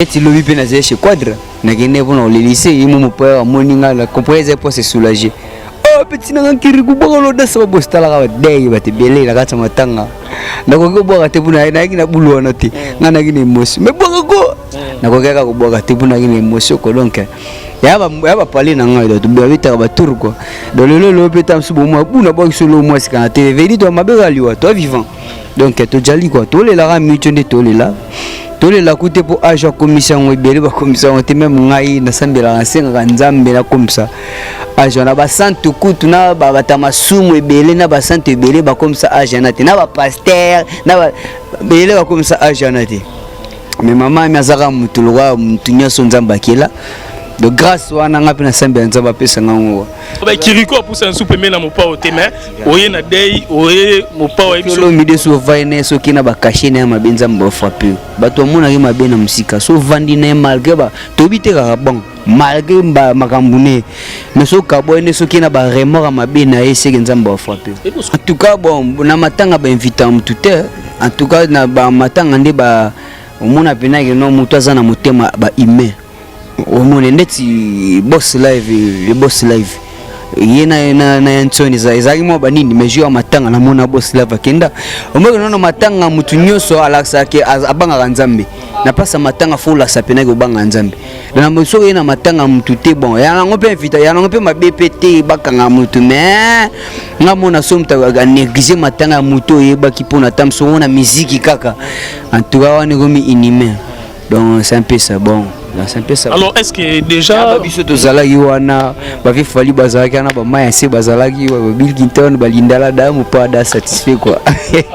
Tu l'as vu pénager chez Quadre, n'a gagné pour le lycée, il m'a pas moninga la comprenez pour se soulager. Oh petit n'a KIRIKU bolo da sa Botala Makambu ba te belé la gata Matanga. Na ko boka te buna na kina bulu na te. Ngana kina emotion. Me boka ko. Na ko ka ko boka te buna kina emotion ko donc. Ya ba parler na ngai to ba vita ba turko. Do le petam subo mo buna ba solo mo ska te vedi to mabega liwa to vivant. Donc to jali quoi. To le la ra mi chonde to le la. Tous les côtés pour agir commission et ba commission on même ngai na sambela nsenga nzambe na comme ça agir na ba santu kutu na ba batamasumu ebele na ba santu ebele ba comme ça agir na te na ba pasteur na ba belé ba comme ça agir na te mais maman mazaka mutulwa mutunya so nzamba kila de grâce wana ngapi na sambela nzamba pesa ngango ba KIRIKU pour ça soupe mais na mopa au tema oye na dei oye mopa wa biso OLOMIDE so vaine so kina ba cacher na mabenza mbo frappé bato mona ki mabena musika so vandi na malgré ba tobite ka bon malgré ba makambune mais so kabone so kina ba remora mabena ese nzamba frappé en tout cas bon na matanga ba inviter mutute en tout cas na ba matanga nde ba omona pena ke no mutu azana mutema ba humain omona ndeti boss live yena na ntoni za ezaki mo banini mais jo matanga na mona boss live akenda omoko nono matanga mutu nyoso alaksa ke abanga nzambe na pasa matanga fula sapena ke obanga nzambe na moso yena matanga mutu te bon ya ngope invita ya ngope ma BPT bakanga mutu mais ngamona somta ga négliger matanga mutu yebaki pona tamso na musique kaka en tout cas on est comme inhumain donc c'est un peu ça bon. Alors est-ce que déjà biso to zalaki wana ba fi fali bazalaki na ba maya se bazalaki ba Bill Clinton balindala damu pas da satisfait quoi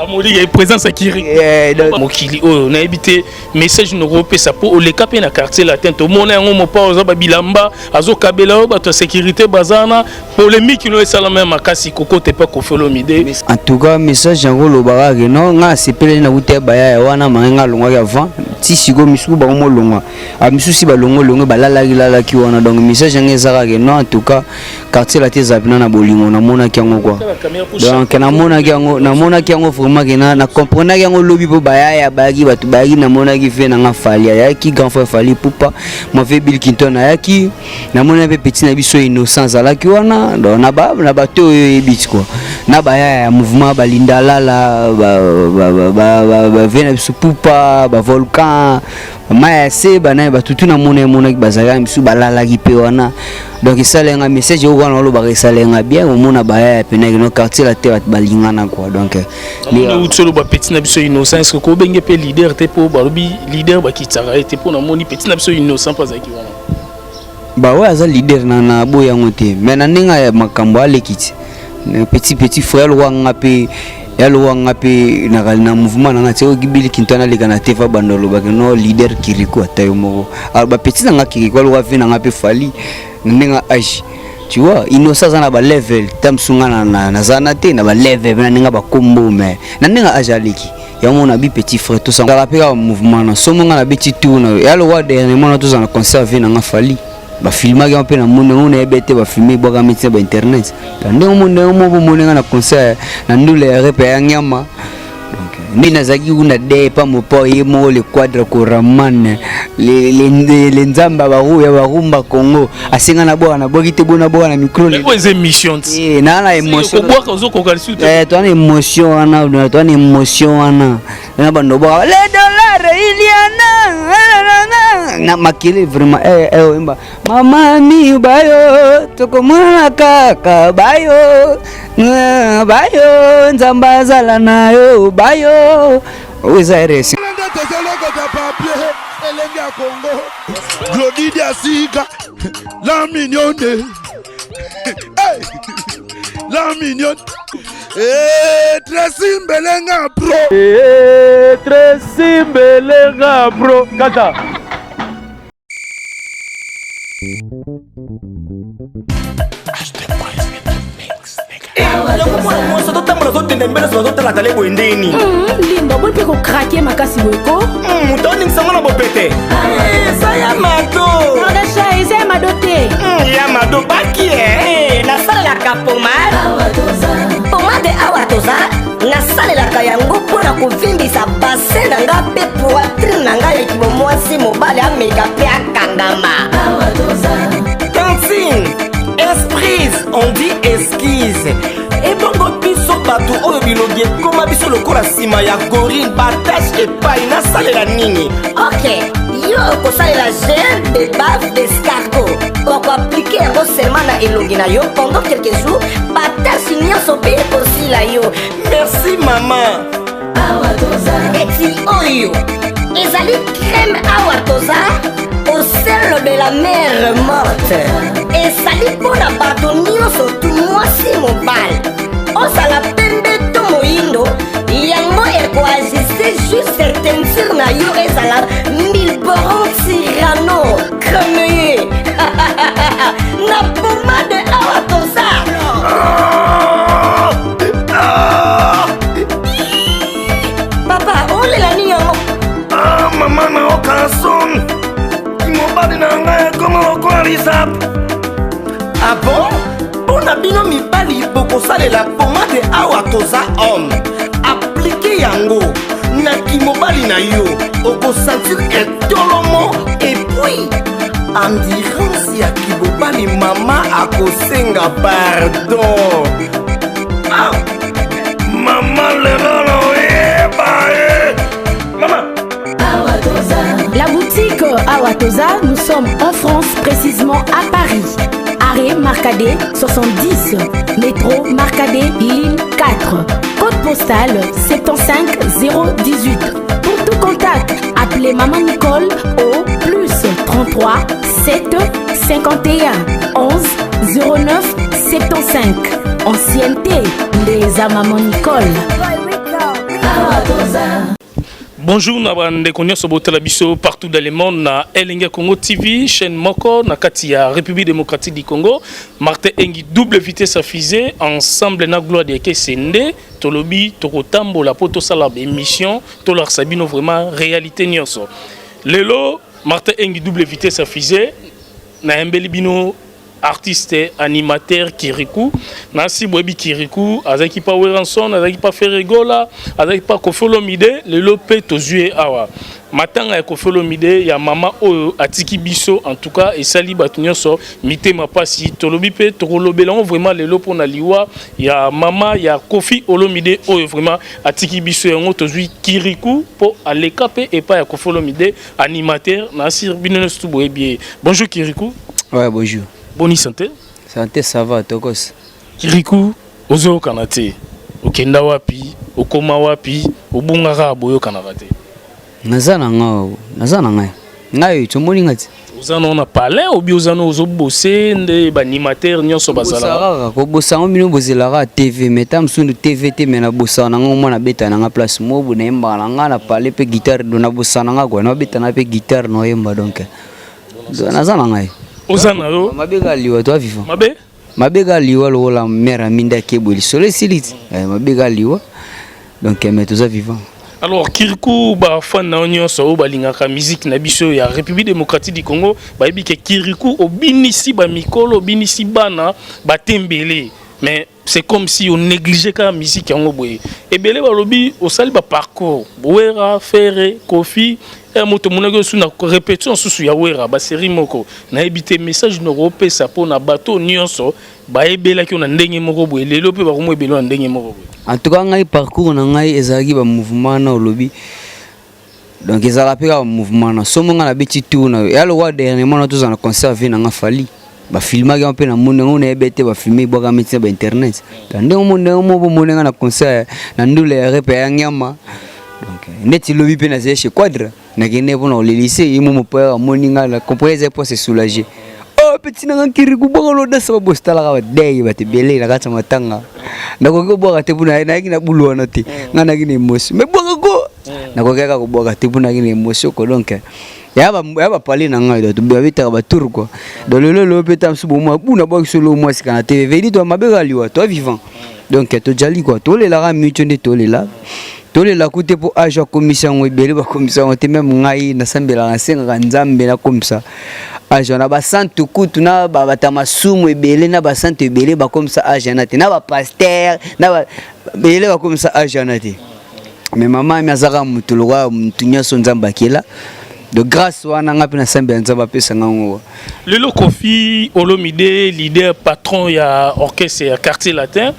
amoli ya présence à KIRIKU mokili o na habité message no repé ça pour le capé na quartier latin to mona ngo mo pa oza ba bilamba azo kabela ba to sécurité bazana polémique no esala même makasi koko te pas KOFFI OLOMIDE en tout cas message ngo lo barage non nga sepele na uté baya wana manga longwa avant ti sigo misu ba mo longwa si ba longo balalaki wana donc message ngezaka ke non en tout cas quartier la tes apina na bolingo na mona kiango quoi donc na mona kiango vraiment que na comprendre kiango lobi po baya bagi batu bagi na mona ki fait na ngafali ya ki grand frère fali pupa mo fait Bill Clinton ya ki na mona pe petit na biso innocence ala ki wana donc na bato ebit quoi na baya mouvement balinda lala ba vena biso pupa ba volcan maya se bana batutu na mona ki bazaka biso balala ki pe wana donc ça lenga message o wana lo ba resalenga bien o mona baya pena no quartier la terre balingana quoi donc les solo ba petit na biso innocent est-ce ko benge pe leader te po barobi leader ba kitara te po na moni petit na biso innocent pas aki wana ba ouais za leader na boya ngote mais na ninga makambo alekiti petit frère wanga pe yalo wanga pe na mouvement na teo Bill Clinton aleka na tefa bandolo ba no leader KIRIKU atayo moko ba petit na KIRIKU lo wa vina ngape fali ninga age tu vois innocence na ba level tamsunga na zanate na ba level na ninga ba kombo mais na ninga age aleki ya mona bi petit frère tout ça rapela mouvement na somo nga na biti tourne yalo wa dernièrement na tous en conserver na fali ba filmaki un peu na monde on est bête ba filmer boka métier ba internet tande monde mo monenga na concert na ndule repa nyama donc ni nazaki una de pa mo po yemo le quadre ko raman les nzamba ba ru ya ba rumba Congo asenga na bona bokite bona bona micro les émissions na émotion ko boka zo ko kalsu to na émotion wana to na émotion wana na bando boka les dollars iliana na makile vraiment imba mama mi bayo tokomona kaka bayo bayo nzamba zala nayo bayo ozairesi ELENGI à CONGO OLOMIDE Asali la mignonne la mignonne très simbelenga bro très simbelenga bro kata limba bon pe ko craquer makasi weko mutoni nsango na bopete ça ya mado na chay c'est mado te ya mado baki na sala la pomade awatoza na sala la kayango pona ko vindisa bassin na nga pe poitrine na nga ya kibomwasi mobale ameka pe akangama. Tantine, esprise, on dit esquisse. Et bongo biso bato oyo bilogie koma biso lokola sima ya gorille batashe epai nasalela nini. Ok, yo okosalela gel de bave d'escargot okoaplike yango seulement na elongi na yo pendant quelques jours batashe nyonso mpe ekosila yo. Merci mama. Eti oyo ezali crème awatoza au sel de la mer morte. Ezali mpona bato nyonso tu mwasi mobali osala pembe to moyindo yango ekoajuste juste teinture na yo ezala milboron tirano cremeye na pomade awatoza. Papa olela nini yango? Mama na okason mobali na ngai ekoma lokola lisape. Ah bon? Pona bino mibali bokosalela pomade awatoza homme aplike yango na kimobali na yo okosentir etolomo epuis endurance ya kibobali mama akosenga pardon. Mama lelo loyeba mama. La boutique Awatoza, nous sommes en France, précisément à Paris. Arrêt Marcadet 70, métro Marcadet ligne 4, code postal 75018. Pour tout contact, appelez Maman Nicole au plus 33 7 51 11 09 75. Ancienneté des Maman Nicole. Bonjour, nabande konyoso botala biso partout dans le monde na ELENGI Congo TV, chaîne moko na katia République démocratique du Congo. Martin Engi double vitesse affisée ensemble na gloire de Kesende, tolobi tokotambo la poto sala émission, tolar sabino vraiment réalité nyonso. Lelo Martin Engi double vitesse affisée na embeli bino artiste animateur KIRIKU nasi bobi KIRIKU azaki pa Weranson azaki pa Ferregola azaki pa KOFFI OLOMIDE le lope tozue awa matanga ya KOFFI OLOMIDE ya mama oyo atiki biso en tout cas esali bato nyonso mitema pasi tolobi pe tokolobela vraiment le lopo na liwa ya mama ya KOFFI OLOMIDE oyo vraiment atiki biso yango tozui KIRIKU po aleka pe epa ya KOFFI OLOMIDE animateur nasi bino stu boyebi. Bonjour KIRIKU. Ouais, bonjour. Bonne santé. Santé, ça va, tokos. KIRIKU, ozo kanate. Okenda wapi, okoma wapi, obungara boyo kanavate. Nazana ngai. Ngai tomoni ngati. Ozana on a parlé obi ozana ozo bosser nde ba animateur nyonso bazala. Ko bosango bino bozelaka TV, metam sundu TV te mena bosana ngo mona beta na place mobu na yemba nga na parler pe guitare dona bosana nga kwa na beta na pe guitare no yemba donc. Nazana ngai. Ozana yo mabega liwa toi vivant. Mabe? Mabega liwa lo la mère minda keboli sole silit. Mabega liwa. Donc mais tous vivant. Alors KIRIKU ba fan na nyonso ba lingaka musique na biso ya République démocratique du Congo ba yebi ke KIRIKU obinisi ba mikolo obinisi bana ba tembele. Mais c'est comme si on négligeait la musique en oboé. Et bien, les au ba parcours, Bouera, Ferré, Kofi, et moto monago sous na répétition sous ya Wera, ba série moko. Na ebité message no ropé ça pour na bateau nyonso, ba ebela ki on ndenge moko boé, lelo pe ba ko mo ebelo ndenge moko. En tout cas, ngai parcours na ngai ezaki ba mouvement na olobi. Donc ezala pe ka mouvement na somo nga na beti tour na. Ya lo wa dernièrement na tous en concert na nga fali. Ba filma ga pe na monde ngone ebete ba filmer boka métier ba internet. Ndenge monde mo bo monde nga na concert na ndule repe ya nyama. Donc neti lobi pe na chez quadre na kene bona le lycée imo mo pa moninga la comprendre pour se soulager. Oh petit na KIRIKU boka lo dasa ba bostala ga dei ba te bele la ka matanga. Na ko boka te buna na kina bulu na te ngana kina emotion. Mais boka ko na ko ka ko boka te buna kina emotion ko donc yaba parler na ngai to beta ba tour quoi dans le petam su mo buna ba solo mo sikana TV vedi to mabega liwa to vivant donc to jali quoi to le la mutundi to le la côté pour agent commission webele ba commission te même ngai na sambela na senga nzambe na comme ça agent na ba santu kutu na ba batamasumu ebele na ba santu ebele ba comme ça agent na te na ba pasteur na ba bele ba comme ça agent na te mais maman mi azaka mutulwa mutunya so nzamba kila de grâce wana nga pe na sembe nzaba pesa ngango. Lelo Kofi Olomide, leader patron ya orchestre ya quartier latin.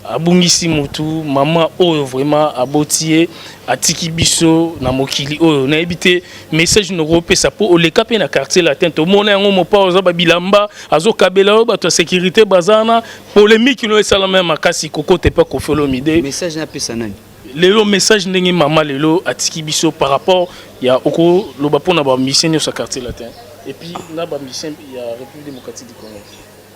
Abungisi mutu mama oyo vraiment abotie atiki biso na mokili oyo na ebité message no repesa po oleka pe na quartier latin to mona yango mopa oza ba bilamba azo kabela ba to sécurité bazana polémique no esala même makasi kokote pa Kofi Olomide Message na pesa nani lelo message ndenge mama lelo atiki biso par rapport ya oko loba pona ba mission sur quartier latin et puis na ba mission ya République démocratique du Congo.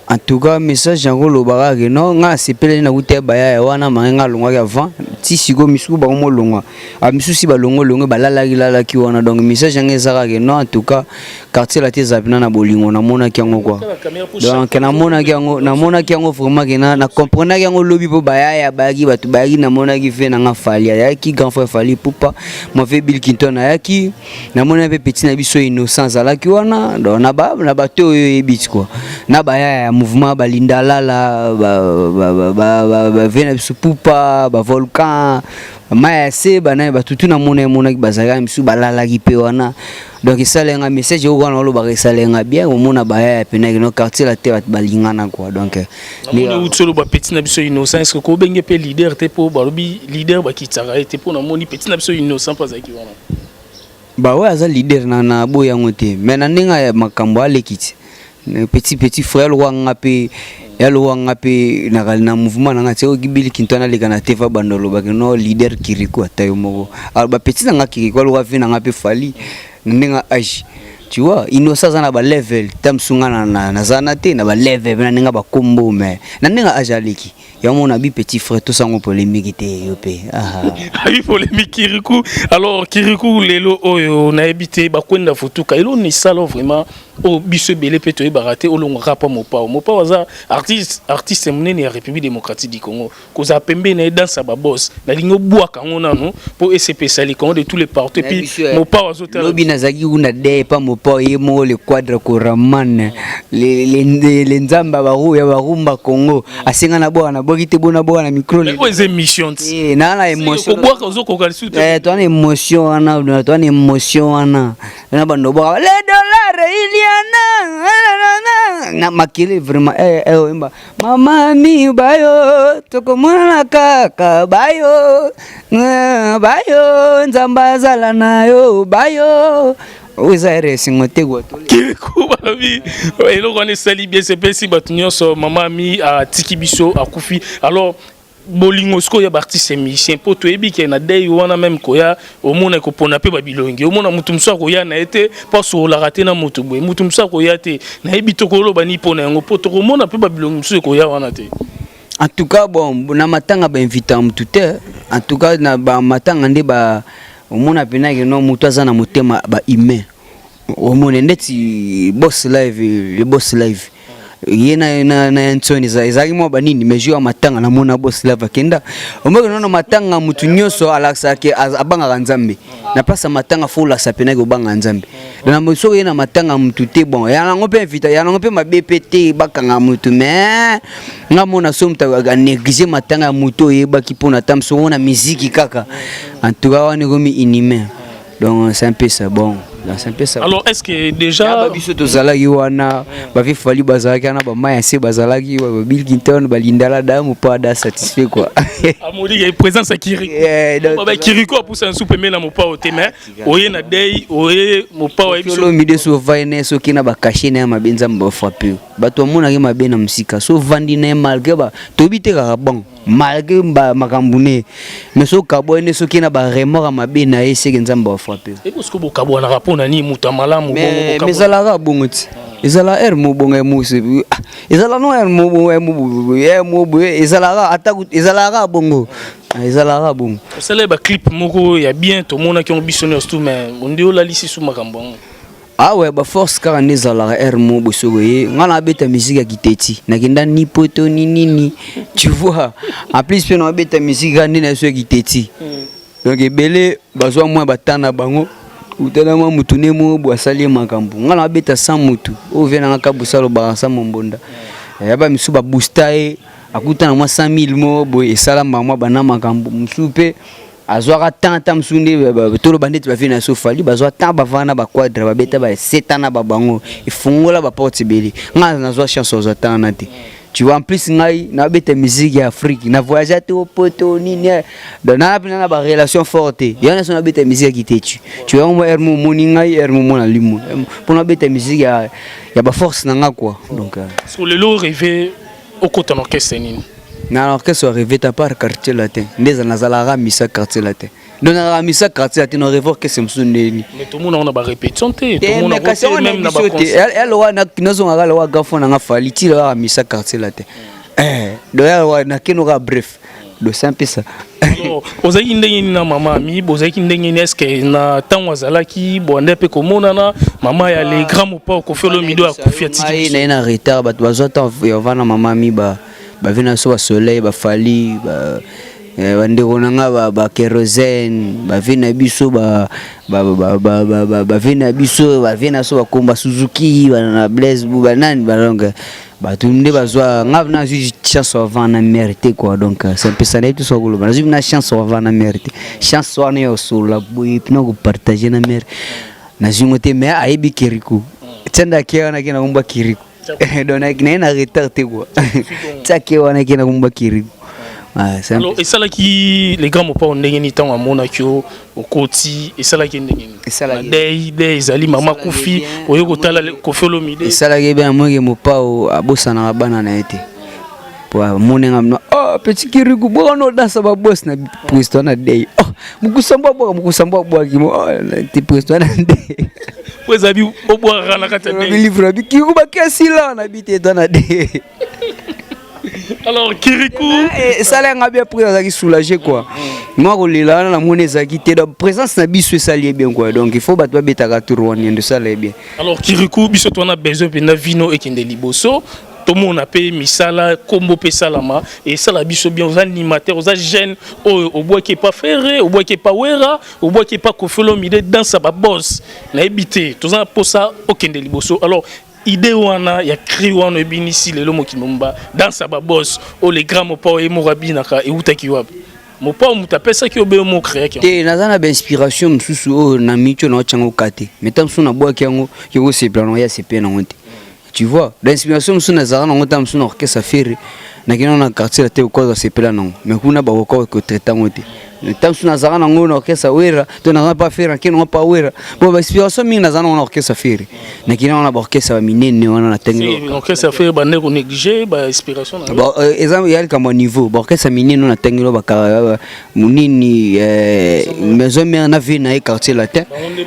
En tout cas, message yango lobaka ke non nga sepele na kuté baya wana manga longwa avant ti sigo misu ba mo longwa a misu si ba longo longo ba la ki wana donc message yango ezaka ke non en tout cas quartier la tezapina na bolingo na mona ki yango quoi donc na mona ki yango vraiment ke na comprendre yango lobi po baya ya bagi batu bagi na mona ki fe na nga fali ya ki grand frère fali pupa mo fe Bill Clinton ya ki na mona pe petit na biso innocence ala ki wana donc na ba to ebit quoi na baya mouvement balinda lala ba vena biso pupa ba volcan maya se bana ba tutu na mona ki bazaka misu balala ki pe wana donc ça lenga message o wana lo ba ça lenga bien o mona baya pena no quartier la terre balingana quoi donc ni utsolo ba petit na biso innocence ko benge pe leader te po ba lobi leader ba kitaka te po na moni petit na biso innocent pas aki wana ba ouais aza leader na boya ngote mais na ninga ya makambo alekiti petit frère wanga pe yalo wanga pe na mouvement na ngati o Bill Clinton aleka na teva bandolo ba no leader KIRIKU atayo moko ba petit na ngaki ko lo vina ngape fali ninga age tu vois innocence na ba level tamsunga na zanate na ba level na ninga ba kombo mais na ninga age aleki ya mona bi petit frère tout ça on polémique te yopé abi polémique KIRIKU alors KIRIKU lelo oyo na ebité ba kwenda futuka elo ni salo vraiment o biso belé peto e baraté o longo rapa mopa waza artiste monene ya République démocratique du Congo koza pembe na dansa ba boss na lingo bwaka ngona no po SCP sali Congo de tous les partis puis mopa wazo tala lobi nazaki una de pa mopa yemo le quadre koraman les nzamba ba ru ya ba rumba Congo asenga na bwana bokite bona na micro les émissions na la émotion ko bwaka zo ko kalsu to na émotion ana to na émotion ana na bando ba les dollars na makile vraiment emba mama mi bayo tokomona kaka bayo nzamba zala nayo bayo ozaire singote goto KIRIKU babi elo kone sali bien c'est si batunyo so mama mi a tikibiso akufi alors bolingo sko ya artiste musicien po to ebike na day wana même koya omona ko pona pe babilongi omona mutu mso koya na ete pas sur la rater na mutu boy mutu mso koya te na ebito ko loba ni pona yango po to omona pe babilongi mso koya wana te en tout cas bon na matanga ba inviter mutu te en tout cas na ba matanga nde ba omona pena ke no mutu azana motema ba humain omona ndeti boss live le boss live yena na Anthony ezaki mo banini mais jo matanga na mona boss lava kenda omoko nono matanga mutu nyoso alaksa ke abanga nzambe na pasa matanga fula sapena ko banga nzambe na moso yena matanga mutu te bon ya nango pe invita ya nango pe ma BPT bakanga mutu mais nga mona somta ga négliger matanga mutu yeba ki pona tamso na musique kaka en tout cas on est comme inhumain donc c'est un peu ça bon. Alors est-ce que déjà biso tozalaki wana bafi fali bazalaki na ba maya se bazalaki ba Bill Clinton balindala damu pas da satisfait quoi amoli ya présence à KIRIKU ba KIRIKU a poussé un soupe mais na mopa au tema oye na day oye mopa wa biso Olomide so vaine so kina ba cacher na mabenza mba frappé bato mona ke mabena musika so vandi na malgré ba tobite ka bon malgré ba makambune mais so kabone so kina ba remora mabena ese nzamba frappé et parce que bokabo na rapport nani muta malamu bongo mais ezala bongo ezala mo bongo musi ezala no mo bongo ezala ataku ezala bongo ezala bongo osala ba clip moko ya bien to mona ki on bisonné tout mais on dit la lisi sous makambo ah ouais ba force car nezala mo bosogo ye ngana beta musique ya kiteti na kinda ni poto ni nini tu vois en plus pe na beta musique ngani na so kiteti donc ebele bazwa moi batana bango utana mwa mutu ne mo bo asali makambu ngala beta sans mutu o vena ngaka busalo ba sa mombonda ya ba misu ba booster akutana mwa 100,000 mo bo esala mama bana makambu musupe azwaka tanta msunde tolo bandeti bafina na sofali bazwa tant bavana ba quadre babeta ba setana babango ifungola ba porte beli nga nazwa chance ozwa tant na te. Tu vois, en plus, na bête musique Afrique, na voyagé au poto ni na ba relation forte. Il y en a son bête musique qui te tue. Tu vois, moi ermo moninga ermo mona limu. Pour na bête musique ya ba force nanga quoi. Donc sur le lot rêvé au côté en orchestre ni. Na orchestre rêvé ta part quartier latin. Ndeza nazala misa quartier latin. Donc na misa quartier latin on rêve que c'est msundeni. Mais tout le monde on a ba répétition tout le monde a même na ba concert. Elle wana kinozo ngala wa gafo na ngafali ti la misa quartier latin. Donc elle na kinoga bref. Do simple ça. Ozaki ndenge na mama mi bozaki ndenge ni est-ce na tango azalaki bonde pe komona na mama ya les grands mopa KOFFI OLOMIDE a KOFFI atiki. Na ina retard bat bazota yovana mama mi ba vina so soleil ba fali ba bandeko nanga ba kérosène ba vina biso ba vina biso ba vina so ba komba Suzuki ba na Blaise bu ba nani ba longa ba tunde bazwa ngavna ju chance avant na mérité quoi donc c'est un peu ça tout ça golo ba na chance avant na mérité chance wana yo sur la boy pino ko partager na mer na jingote mais aibi KIRIKU tenda kiona kina kumba KIRIKU donc na retard te quoi ça kiona kina kumba KIRIKU. Alors et ça là qui les grands mopa on ndenge ni tango amona kyo okoti et ça là qui ndenge ni des ali mama KOFFI oyo kotala KOFFI OLOMIDE et ça là qui bien moi mopa abosa na bana na été pour monenga mno oh petit KIRIKU bo no dansa ba boss na pristo na day oh mukusamba bo kimo ti pristo na day pues abi obwa na kata day livre bi ki ba kesila na bité na day. Alors KIRIKU ça l'a bien pris à soulager quoi. Moi là la monnaie zaki te présence na biso ça lié bien quoi. Donc il faut battre betaka tourone de ça bien. Alors KIRIKU biso to na besoin pe na vino et kende liboso. Tout le monde a payé misala combo pe salama et ça la biso bien aux animateurs aux jeunes au bois qui est pas ferré au bois qui est pas wera au bois qui est pas KOFFI OLOMIDE dans sa boss na habité tout ça pour ça au kende liboso. Alors idée wana ya cri wana ebinisi lelo mokimomba dans sa boss o les grands mopa e morabina ka e utaki wapi mopa mutapesa ki obe mo créer ki te nazana ba inspiration msusu o na micho na chango kate metam suna boa ki yango yo se plano ya se pe na honte tu vois l'inspiration msusu na zara na ngota msusu na orchestre affaire na kino na quartier la te ko se pe na mais kuna ba ko traiter honte tam suna zara na ngona orchestre wera to na pas faire kino pas wera bon ba inspiration mingi na zana na orchestre affaire na kino na orchestre ba minene wana na tengo orchestre affaire ba ne ko négliger ba inspiration na bon exemple yali kama niveau ba orchestre minene na tengo ba munini maison mère na vie na quartier latin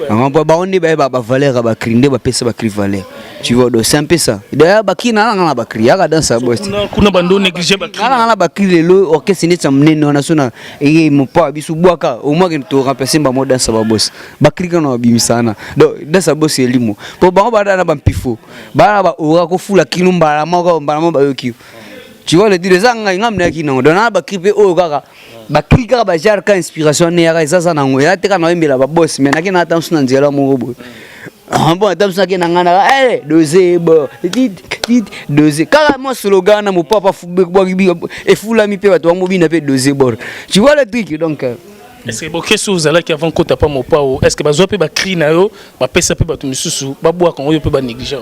ba on ba valeur ba crinde ba pesa ba cri valeur tu vois donc c'est un peu ça d'ailleurs ba kina na ba cri ya dans sa boss kuna bando négliger ba cri na ba cri lelo orchestre ni tsamnene na sona e mopa bisu bwaka au moins que to remplacer ba mo dans sa boss ba cri kana bimisana donc dans sa boss elimo po ba ba na ba mpifo ba ba ora ko fula kinumba la moko ba yoki tu vois le dire ça ngamna kina donc na ba cri pe o kaka ba cri kaka ba jar ka inspiration ne ya ça na ngo ya te kana mbela ba boss mais na kina tam suna nzela mo bo bon tam suna kina ngana eh dozebo dosé carrément slogan na mo papa et fula mi pe ba to mo bina pe dozebo tu vois le truc donc est-ce que beaucoup de choses là qui avant qu'on t'a pas mon pas est-ce que bazo pe ba cri na yo ba pesa pe ba to misusu ba boa kon yo pe ba négliger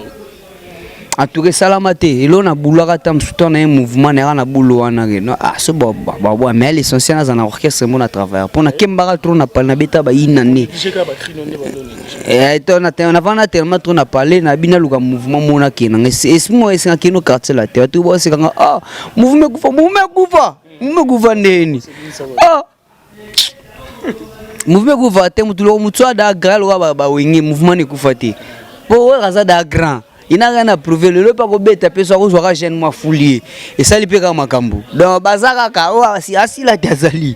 en tout cas salamate elo na bulaka tam suto na mouvement na bulo wana no so ba mais l'essentiel na orchestre mon à travers pour na kembara trop na parler na beta ba inane to na vana tellement trop na parler na bina luka mouvement mona kena c'est moi c'est keno quartier la te tu vois c'est quand mouvement kufa ndeni mouvement kufa te mutu ada grand ba wingi mouvement ne kufa te po raza da grand il n'a rien à prouver le pas ko beta pe so ko zo ka jeune moi foulier et ça lipe ka makambu donc bazaka ka si asila tazali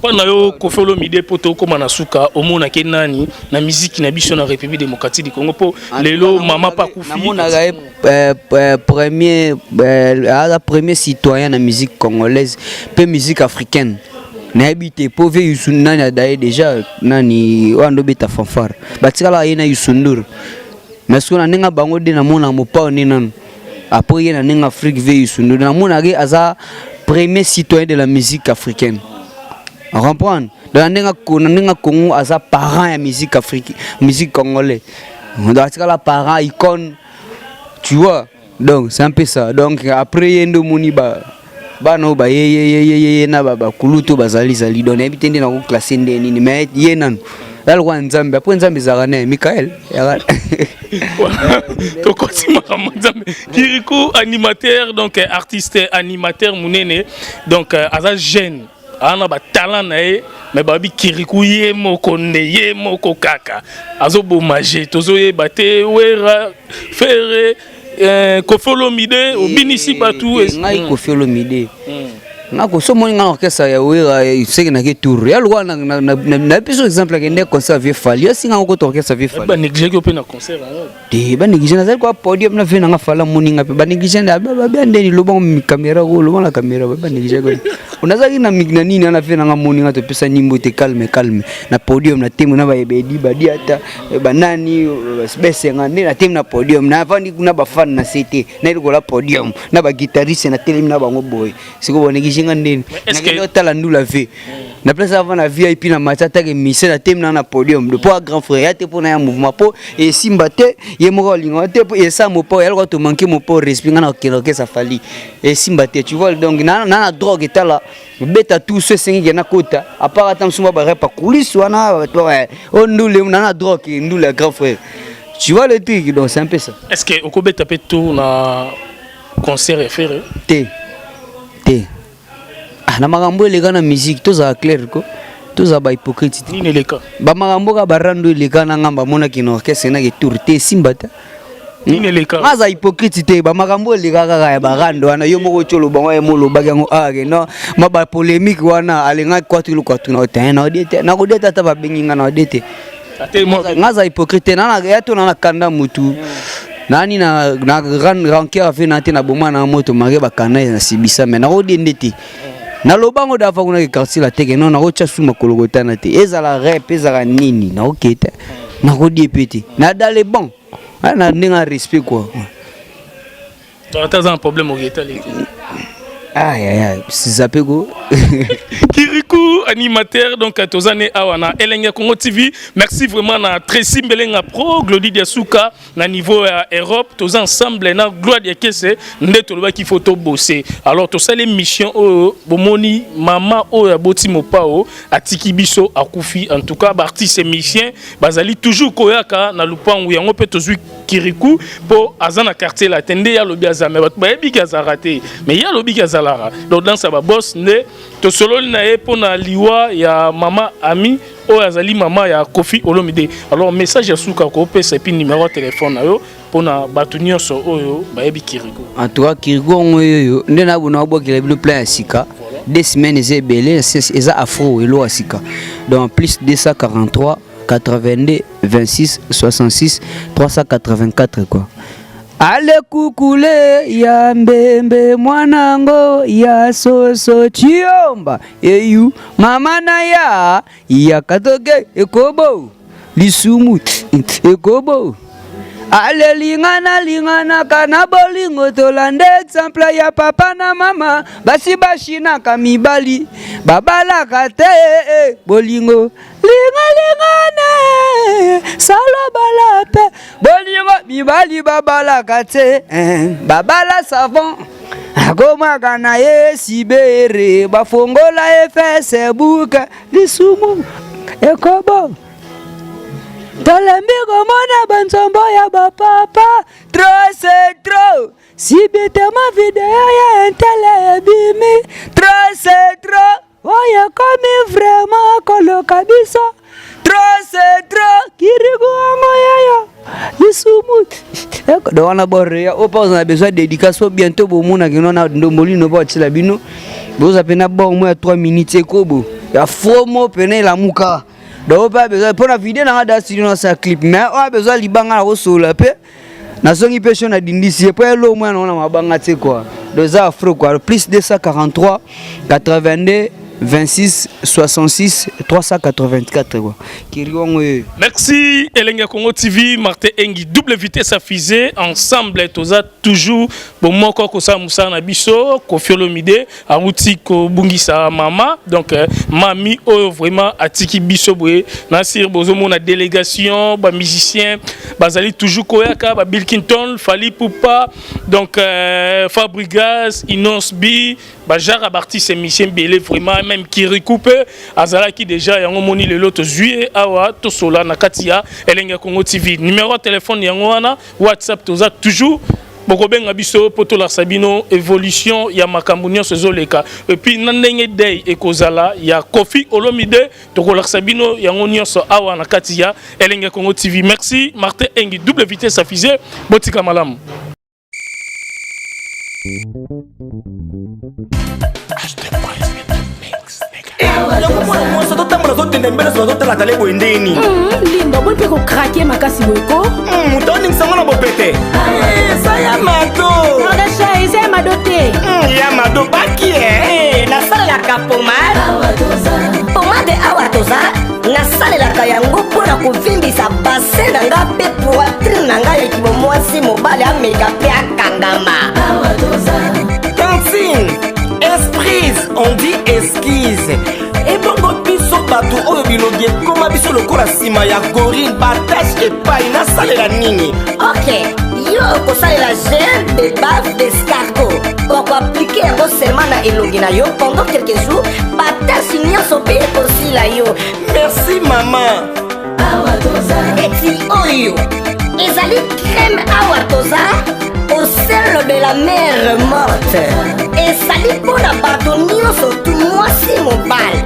pana yo KOFFI OLOMIDE poto koma na suka omona ke nani na musique na biso na République démocratique du Congo po lelo mama pa KOFFI mona premier citoyen na musique congolaise pe musique africaine na habité pauvre yusuna na dae déjà nani wando beta fanfare batikala yena yusundur mais ce qu'on a n'enga bango de na mona mopa ni nan après y na n'enga Afrique veille sundu na mona ge aza premier citoyen de la musique africaine comprendre donc ndinga Congo asa parent ya musique africaine musique congolais on doit être la parent icône tu vois donc c'est un peu ça donc après yendo moni bano ba ye na ba kuluto bazali zali donc ebitende na ko classer ndeni mais ye nanu la loi nzambe après nzambe zakane Michael to continue nzambe Kiriku animateur donc artiste animateur munene donc asa jeune ana ba talent na ye mais babi Kiriku ye moko nde ye moko kaka azo bomager tozo ye baté wera faire KOFFI OLOMIDE au binisi partout ngai KOFFI OLOMIDE ngako so moni ngana orchestre ya wera seki na ke tour ya lwa na peso exemple ke ndeko concert vie fali singa ko to orchestre vie fali ba négliger ko pe na concert de ba négliger na ko podium na fe na fala moni ngape ba négliger na ba ndeni lo bon caméra ko lo la caméra ba négliger ko unazaki na nini na fe na moni ngato pesa nyimbo te calme na podium na temu na ba ebedi ba diata ba nani bese ngane na temu na podium na vandi kuna ba fan na CT na iko la podium na ba guitariste na tele na bango boy siko bonegi est-ce que tu as la nous la vie na place avant la VIP na matata ke mission na thème na podium de pour grand frère te pour na mouvement pour et simbate ye moko lingote et ça mo po elle te manquer mon po respect na que ça fali et simbate tu vois donc na drogue et là beta tout ce singi na kota à part attendre suma ba repa coulisses wana on nous le na drogue nous le grand frère tu vois le truc donc c'est un peu ça est-ce que okobeta pe tout na concert référé T na makambo eleka na musique toza clair ko toza ba hypocrite nini eleka ba makambo ka barando eleka na ngamba mona kino orchestre na ke tour te simbata nini eleka ngaza hypocrite te ba makambo eleka kaka ya barando wana yo moko cholo bango ya molo bagango age no ma ba polémique wana alenga kwatu na otena odete na kodeta ta ba benginga na odete ngaza hypocrite na ya to na kanda mutu nani na rankia fait na te na boma na moto mage bakana na sibisa mais na odendete na lobango dafa kuna ke quartier la teke non na ocha suma kologotana te ezala rap ezala nini na okete na kodie peti na dale bon na ndinga respect quoi t'as un problème au geta les aïe si zapego Kiriku animateur donc tozane awana Elengi Congo TV merci vraiment na Tracy Mbelenga pro Glody Diasuka na niveau Europe tous ensemble na gloire de kese ndeto loba ki photo bosser alors to sale mission o bomoni mama o ya boti mopao atiki biso akufi en tout cas ba artiste musicien bazali toujours koyaka na lupangu yango pe tozui Kiriku po azana quartier la tende ya lobi azame ba yebi ki azarate mais ya lobi ki azalara donc dans sa ba boss ne to solo na e pona liwa ya mama ami o azali mama ya KOFFI OLOMIDE alors message ya suka ko pesa puis numéro de téléphone na yo pona batunyo so oyo ba yebi Kiriku en tout cas Kiriku oyo ndena bona bo kile bino plein sika 2 semaines ezebele eza afro elo asika donc plus 243 82 26 66 384 quoi. Ale kukule ya mbembe mwanango ya soso chiomba eyu mama na ya katoke ekobo lisumu ekobo ale lingana kana bolingo tolande exemple ya papa na mama basi bashina kamibali babala kate bolingo lingana salo balape bolingo mibali babala kate babala savon akoma kana sibere bafongola Facebook lisumu ekobo Tolembi komona bansombo ya bapapa trop c'est trop si bete ma vidéo ya intele bimi trop c'est trop oye comme vraiment koloka biso trop c'est trop Kiriku ango lisumu do wana borea o pause na besoin dédicace bientôt bomona kinona ndombolino ba tshila bino boza pena bon mo ya 3 minutes ekobo ya fomo pena la muka donc pas besoin pour la vidéo na da studio na sa clip mais on a besoin libanga na sola pe na songi pesho na dindisi pe lo mo na mabanga te quoi deux afro quoi plus 243 82 26 66 384 quoi. Merci Elengi Congo TV, Martin Engi, double vitesse à fusée, ensemble toza toujours bon moko ko sa musa na biso, KOFFI OLOMIDE, Aruti ko bungisa mama, donc mami o vraiment atiki biso boye, na sir bozo mona délégation, ba musicien, bazali toujours koyaka, ba Bilkinton, Fali Poupa, donc Fabrigas, Inos B, ba Jara Bartis et Michel Belé vraiment même KIRIKU Asali qui déjà yango moni le lot juillet awa to sola na katia Elengi Congo TV numéro de téléphone yango wana WhatsApp toza toujours bokobenga biso poto la sabino évolution ya makambu nyonso zoleka et puis nandenge day ekozala ya KOFFI OLOMIDE to la sabino yango nyonso awa na katia Elengi Congo TV. Merci Martin Engi, double vitesse à fusée, botika malamu. Lindo bon pe ko craquer makasi weko. Mutoni msangana bopete. Saya mado. Nada chai c'est madote. Ya mado baki na sala la kapomade. Pomade awatoza. Na sala la kayango pona kuvimbisa bassin nanga pe poitrine nanga ekimo mwasi mobali ameka pe akangama. Dancing, esprise, on dit esquisse. Et bongo biso bato oyo bilogie koma biso lokola sima ya gorille batashe epai nasalela nini. Ok, yo kosalela gel de bave d'escargot oko aplike yango seulement na elongi na yo pendant quelques jours batashe nyonso pe ekosila yo. Merci mama. Eti oyo ezali crème awatoza au sel de la mer morte. Ezali mpona bato nyonso tu mwasi mobali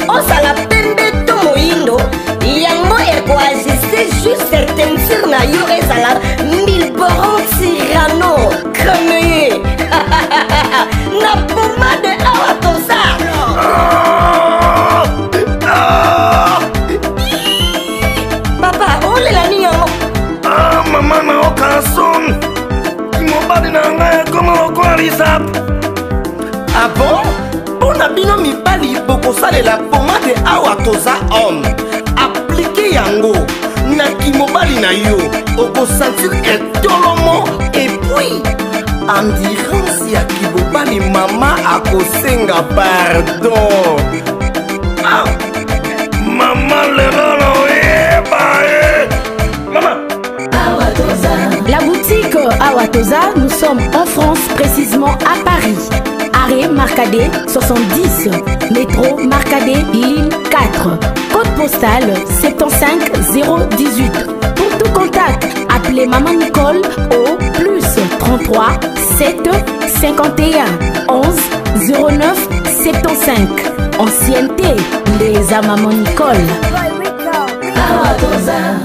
ozala pembe to moyindo yango ekoajuste juste teinture na yo ezala milboron tirano cremeye na pomade awa toza. Papa olela nini yango? Mama na okason mobali na ngai koma lokola lisap. Ah bon? Pona bino mibali bokosalela pomade awa toza homme aplike yango na kimobali na yo okosentir etolomo et puis endurance ya kibobali mama akosenga pardon. Mama lelo na oyeba mama. La boutique Awatoza, nous sommes en France, précisément à Paris. Arrêt Marcadet 70, métro Marcadet ligne 4, code postal 75018. Pour tout contact, appelez Maman Nicole au plus 33 7 51 11 09 75. Ancienneté, les à Maman Nicole.